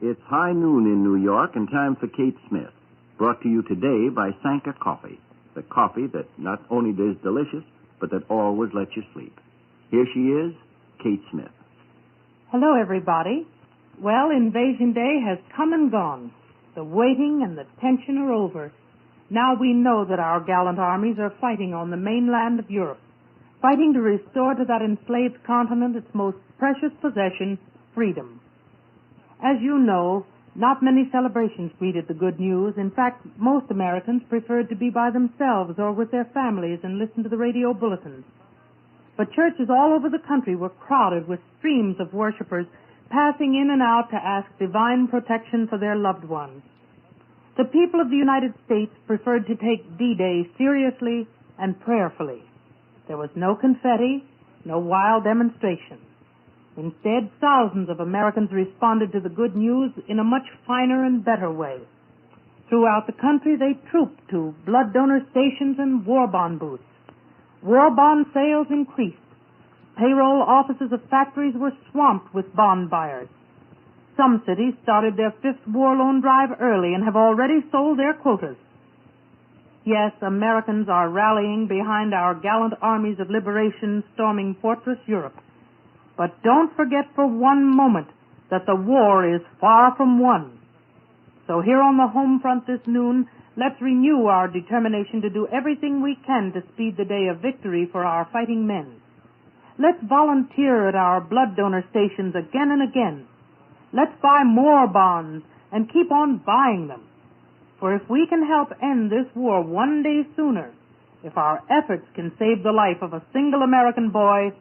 It's high noon in New York and time for Kate Smith. Brought to you today by Sanka Coffee. The coffee that not only is delicious, but that always lets you sleep. Here she is, Kate Smith. Hello, everybody. Well, Invasion Day has come and gone. The waiting and the tension are over. Now we know that our gallant armies are fighting on the mainland of Europe, fighting to restore to that enslaved continent its most precious possession, freedom. As you know, not many celebrations greeted the good news. In fact, most Americans preferred to be by themselves or with their families and listen to the radio bulletins. But churches all over the country were crowded with streams of worshipers passing in and out to ask divine protection for their loved ones. The people of the United States preferred to take D-Day seriously and prayerfully. There was no confetti, no wild demonstration. Instead, thousands of Americans responded to the good news in a much finer and better way. Throughout the country, they trooped to blood donor stations and war bond booths. War bond sales increased. Payroll offices of factories were swamped with bond buyers. Some cities started their fifth war loan drive early and have already sold their quotas. Yes, Americans are rallying behind our gallant armies of liberation storming Fortress Europe. But don't forget for one moment that the war is far from won. So here on the home front this noon, let's renew our determination to do everything we can to speed the day of victory for our fighting men. Let's volunteer at our blood donor stations again and again. Let's buy more bonds and keep on buying them. For if we can help end this war one day sooner, if our efforts can save the life of a single American boy,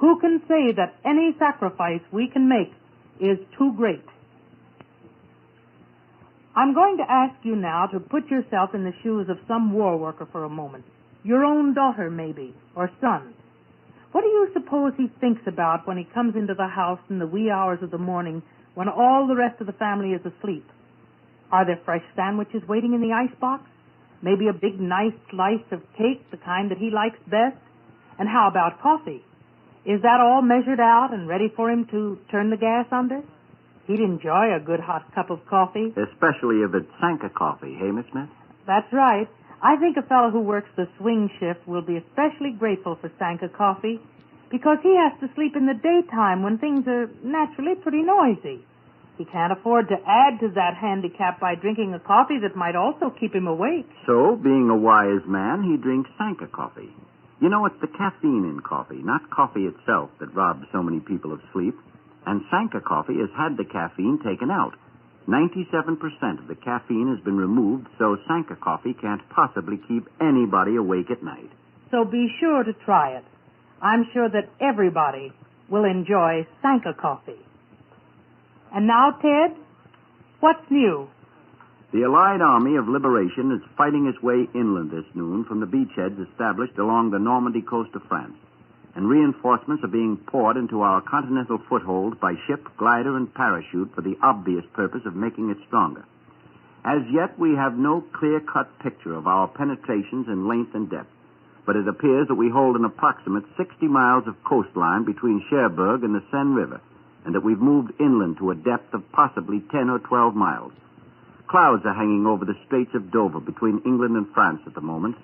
who can say that any sacrifice we can make is too great? I'm going to ask you now to put yourself in the shoes of some war worker for a moment. Your own daughter, maybe, or son. What do you suppose he thinks about when he comes into the house in the wee hours of the morning when all the rest of the family is asleep? Are there fresh sandwiches waiting in the icebox? Maybe a big, nice slice of cake, the kind that he likes best? And how about coffee? Is that all measured out and ready for him to turn the gas under? He'd enjoy a good hot cup of coffee. Especially if it's Sanka coffee, hey, Miss Smith? That's right. I think a fellow who works the swing shift will be especially grateful for Sanka coffee because he has to sleep in the daytime when things are naturally pretty noisy. He can't afford to add to that handicap by drinking a coffee that might also keep him awake. So, being a wise man, he drinks Sanka coffee. You know, it's the caffeine in coffee, not coffee itself, that robs so many people of sleep. And Sanka coffee has had the caffeine taken out. 97% of the caffeine has been removed, so Sanka coffee can't possibly keep anybody awake at night. So be sure to try it. I'm sure that everybody will enjoy Sanka coffee. And now, Ted, what's new? The Allied Army of Liberation is fighting its way inland this noon from the beachheads established along the Normandy coast of France, and reinforcements are being poured into our continental foothold by ship, glider, and parachute for the obvious purpose of making it stronger. As yet, we have no clear-cut picture of our penetrations in length and depth, but it appears that we hold an approximate 60 miles of coastline between Cherbourg and the Seine River, and that we've moved inland to a depth of possibly 10 or 12 miles. Clouds are hanging over the Straits of Dover between England and France at the moment,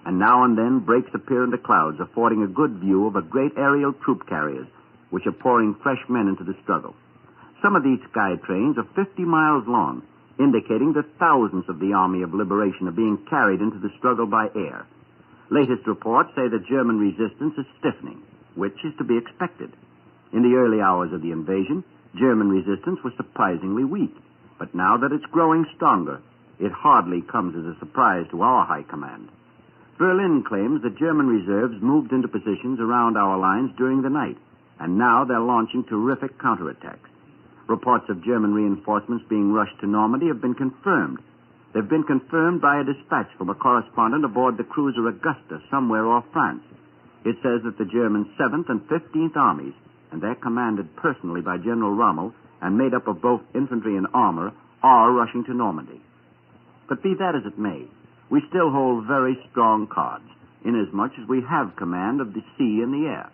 and now and then breaks appear in the clouds, affording a good view of a great aerial troop carriers, which are pouring fresh men into the struggle. Some of these sky trains are 50 miles long, indicating that thousands of the Army of Liberation are being carried into the struggle by air. Latest reports say that German resistance is stiffening, which is to be expected. In the early hours of the invasion, German resistance was surprisingly weak. But now that it's growing stronger, it hardly comes as a surprise to our high command. Berlin claims that German reserves moved into positions around our lines during the night, and now they're launching terrific counterattacks. Reports of German reinforcements being rushed to Normandy have been confirmed. They've been confirmed by a dispatch from a correspondent aboard the cruiser Augusta somewhere off France. It says that the German 7th and 15th Armies, and they're commanded personally by General Rommel, and made up of both infantry and armor, are rushing to Normandy. But be that as it may, we still hold very strong cards, inasmuch as we have command of the sea and the air.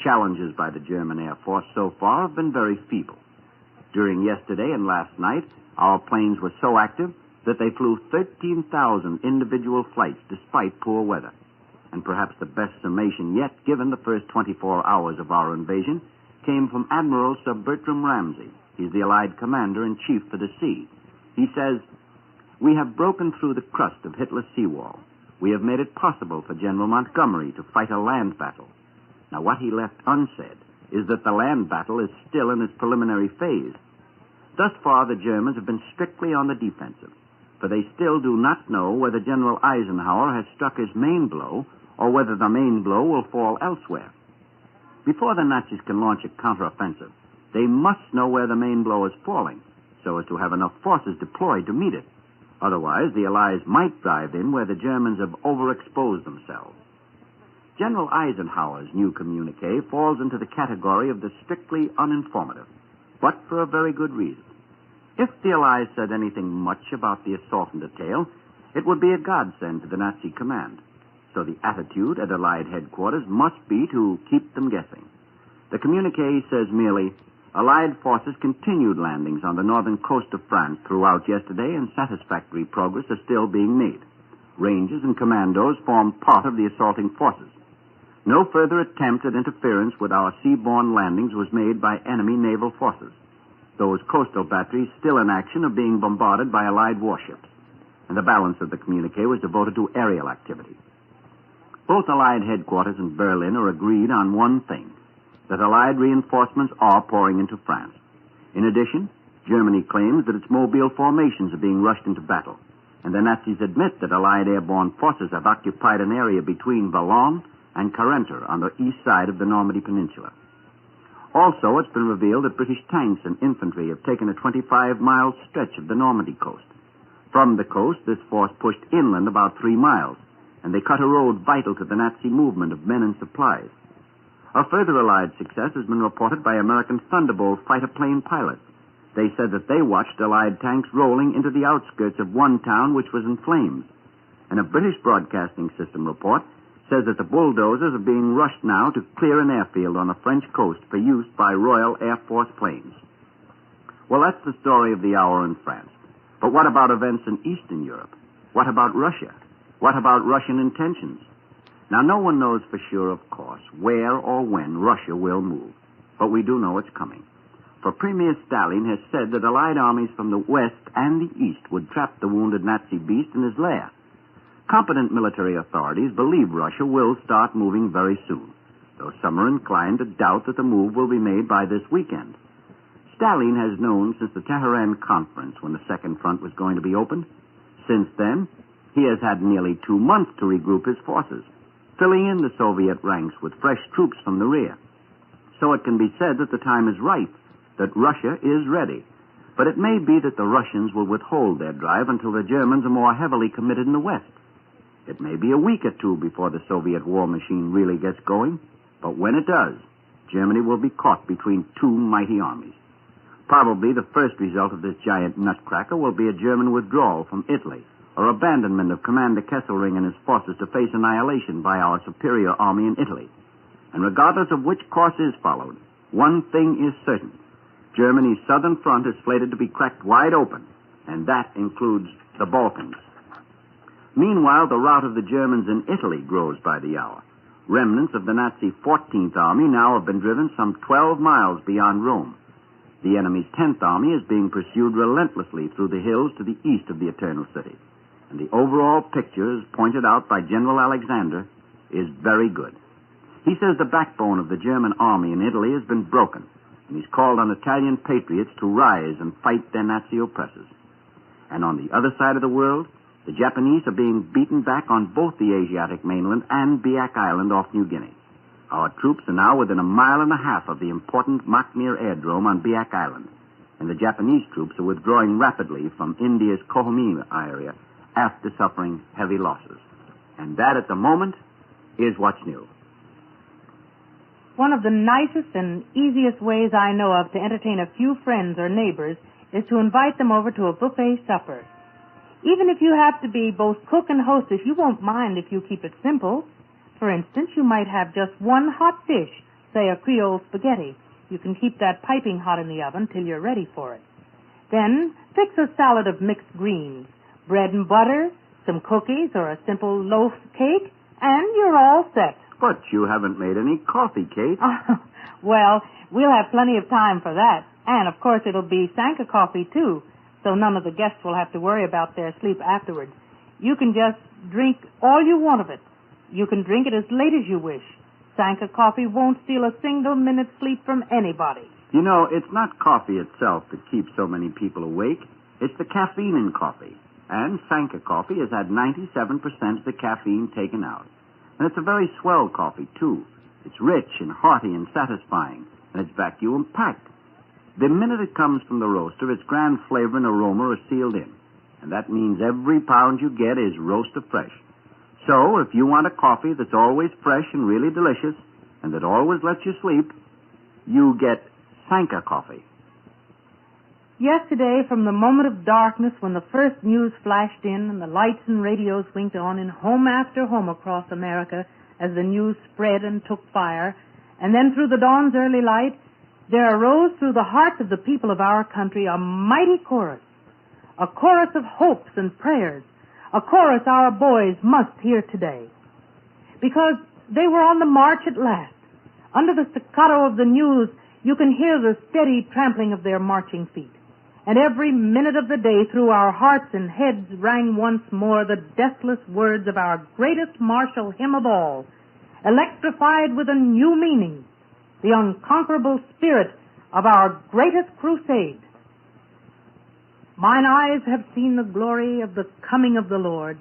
Challenges by the German Air Force so far have been very feeble. During yesterday and last night, our planes were so active that they flew 13,000 individual flights despite poor weather. And perhaps the best summation yet given the first 24 hours of our invasion came from Admiral Sir Bertram Ramsay. He's the Allied Commander-in-Chief for the sea. He says, "We have broken through the crust of Hitler's seawall. We have made it possible for General Montgomery to fight a land battle." Now, what he left unsaid is that the land battle is still in its preliminary phase. Thus far, the Germans have been strictly on the defensive, for they still do not know whether General Eisenhower has struck his main blow or whether the main blow will fall elsewhere. Before the Nazis can launch a counteroffensive, they must know where the main blow is falling, so as to have enough forces deployed to meet it. Otherwise, the Allies might drive in where the Germans have overexposed themselves. General Eisenhower's new communique falls into the category of the strictly uninformative, but for a very good reason. If the Allies said anything much about the assault in detail, it would be a godsend to the Nazi command. So the attitude at Allied headquarters must be to keep them guessing. The communique says merely, Allied forces continued landings on the northern coast of France throughout yesterday, and satisfactory progress is still being made. Rangers and commandos formed part of the assaulting forces. No further attempt at interference with our seaborne landings was made by enemy naval forces. Those coastal batteries still in action are being bombarded by Allied warships, and the balance of the communique was devoted to aerial activity. Both Allied headquarters in Berlin are agreed on one thing, that Allied reinforcements are pouring into France. In addition, Germany claims that its mobile formations are being rushed into battle, and the Nazis admit that Allied airborne forces have occupied an area between Valognes and Carentan on the east side of the Normandy Peninsula. Also, it's been revealed that British tanks and infantry have taken a 25-mile stretch of the Normandy coast. From the coast, this force pushed inland about 3 miles, and they cut a road vital to the Nazi movement of men and supplies. A further Allied success has been reported by American Thunderbolt fighter plane pilots. They said that they watched Allied tanks rolling into the outskirts of one town which was in flames. And a British broadcasting system report says that the bulldozers are being rushed now to clear an airfield on the French coast for use by Royal Air Force planes. Well, that's the story of the hour in France. But what about events in Eastern Europe? What about Russia? What about Russian intentions? Now, no one knows for sure, of course, where or when Russia will move. But we do know it's coming. For Premier Stalin has said that Allied armies from the west and the east would trap the wounded Nazi beast in his lair. Competent military authorities believe Russia will start moving very soon, though some are inclined to doubt that the move will be made by this weekend. Stalin has known since the Tehran conference when the Second Front was going to be opened. Since then, he has had nearly 2 months to regroup his forces, filling in the Soviet ranks with fresh troops from the rear. So it can be said that the time is right, that Russia is ready. But it may be that the Russians will withhold their drive until the Germans are more heavily committed in the West. It may be a week or two before the Soviet war machine really gets going, but when it does, Germany will be caught between 2 mighty armies. Probably the first result of this giant nutcracker will be a German withdrawal from Italy, or abandonment of Commander Kesselring and his forces to face annihilation by our superior army in Italy. And regardless of which course is followed, one thing is certain. Germany's southern front is slated to be cracked wide open, and that includes the Balkans. Meanwhile, the rout of the Germans in Italy grows by the hour. Remnants of the Nazi 14th Army now have been driven some 12 miles beyond Rome. The enemy's 10th Army is being pursued relentlessly through the hills to the east of the Eternal City. And the overall picture, as pointed out by General Alexander, is very good. He says the backbone of the German army in Italy has been broken, and he's called on Italian patriots to rise and fight their Nazi oppressors. And on the other side of the world, the Japanese are being beaten back on both the Asiatic mainland and Biak Island off New Guinea. Our troops are now within 1.5 miles of the important Makmir Airdrome on Biak Island, and the Japanese troops are withdrawing rapidly from India's Kohomina area after suffering heavy losses. And that, at the moment, is what's new. One of the nicest and easiest ways I know of to entertain a few friends or neighbors is to invite them over to a buffet supper. Even if you have to be both cook and hostess, you won't mind if you keep it simple. For instance, you might have just one hot dish, say a Creole spaghetti, You can keep that piping hot in the oven till you're ready for it. Then fix a salad of mixed greens, bread and butter, some cookies or a simple loaf cake, and you're all set. But you haven't made any coffee, Kate. Well, we'll have plenty of time for that. And, of course, it'll be Sanka coffee, too, so none of the guests will have to worry about their sleep afterwards. You can just drink all you want of it. You can drink it as late as you wish. Sanka coffee won't steal a single minute's sleep from anybody. You know, it's not coffee itself that keeps so many people awake. It's the caffeine in coffee. And Sanka coffee has had 97% of the caffeine taken out. And it's a very swell coffee, too. It's rich and hearty and satisfying, and it's vacuum-packed. The minute it comes from the roaster, its grand flavor and aroma are sealed in. And that means every pound you get is roaster fresh. So, if you want a coffee that's always fresh and really delicious, and that always lets you sleep, you get Sanka coffee. Yesterday, from the moment of darkness when the first news flashed in and the lights and radios winked on in home after home across America as the news spread and took fire, and then through the dawn's early light, there arose through the hearts of the people of our country a mighty chorus, a chorus of hopes and prayers, a chorus our boys must hear today. Because they were on the march at last. Under the staccato of the news, you can hear the steady trampling of their marching feet. And every minute of the day through our hearts and heads rang once more the deathless words of our greatest martial hymn of all, electrified with a new meaning, the unconquerable spirit of our greatest crusade. Mine eyes have seen the glory of the coming of the Lord.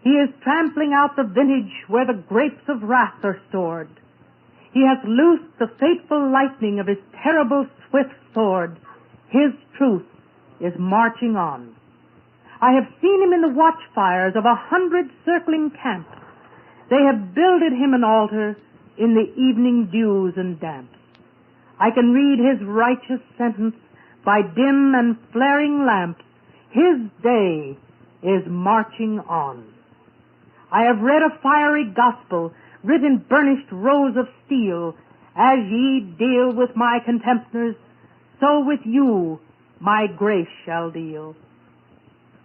He is trampling out the vintage where the grapes of wrath are stored. He hath loosed the fateful lightning of his terrible swift sword. His truth is marching on. I have seen him in the watchfires of 100 circling camps. They have builded him an altar in the evening dews and damps. I can read his righteous sentence by dim and flaring lamps. His day is marching on. I have read a fiery gospel writ in burnished rows of steel. As ye deal with my contemptors, so with you my grace shall deal.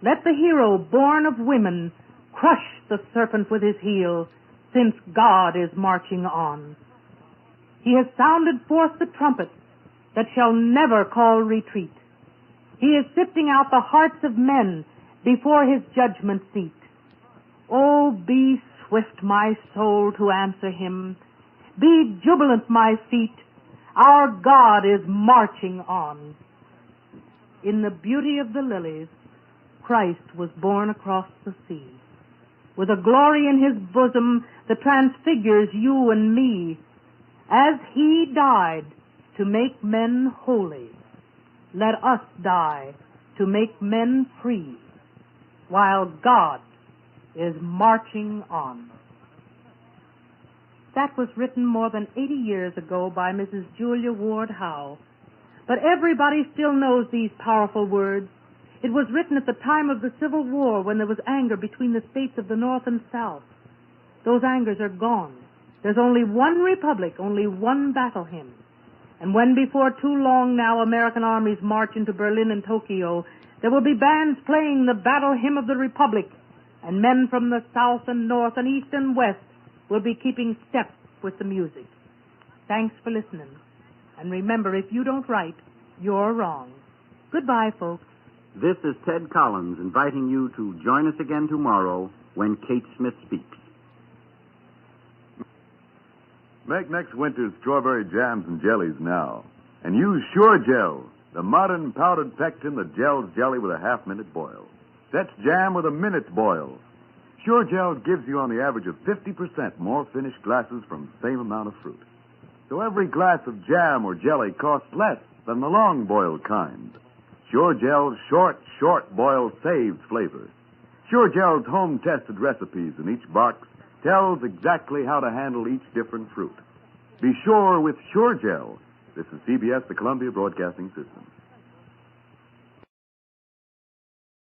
Let the hero born of women crush the serpent with his heel, since God is marching on. He has sounded forth the trumpet that shall never call retreat. He is sifting out the hearts of men before his judgment seat. Oh, be swift, my soul, to answer him. Be jubilant, my feet. Our God is marching on. In the beauty of the lilies, Christ was born across the sea, with a glory in his bosom that transfigures you and me. As he died to make men holy, let us die to make men free, while God is marching on. That was written more than 80 years ago by Mrs. Julia Ward Howe. But everybody still knows these powerful words. It was written at the time of the Civil War when there was anger between the states of the North and South. Those angers are gone. There's only one republic, only one battle hymn. And when before too long now American armies march into Berlin and Tokyo, there will be bands playing the battle hymn of the Republic, and men from the South and North and East and West will be keeping step with the music. Thanks for listening. And remember, if you don't write, you're wrong. Goodbye, folks. This is Ted Collins inviting you to join us again tomorrow when Kate Smith speaks. Make next winter's strawberry jams and jellies now. And use Sure Gel, the modern powdered pectin that gels jelly with a half-minute boil. Sets jam with a minute's boil. Sure Gel gives you on the average of 50% more finished glasses from the same amount of fruit. So every glass of jam or jelly costs less than the long-boiled kind. Sure Gel's short boil saves flavor. Sure Gel's home-tested recipes in each box tells exactly how to handle each different fruit. Be sure with Sure Gel. This is CBS, the Columbia Broadcasting System.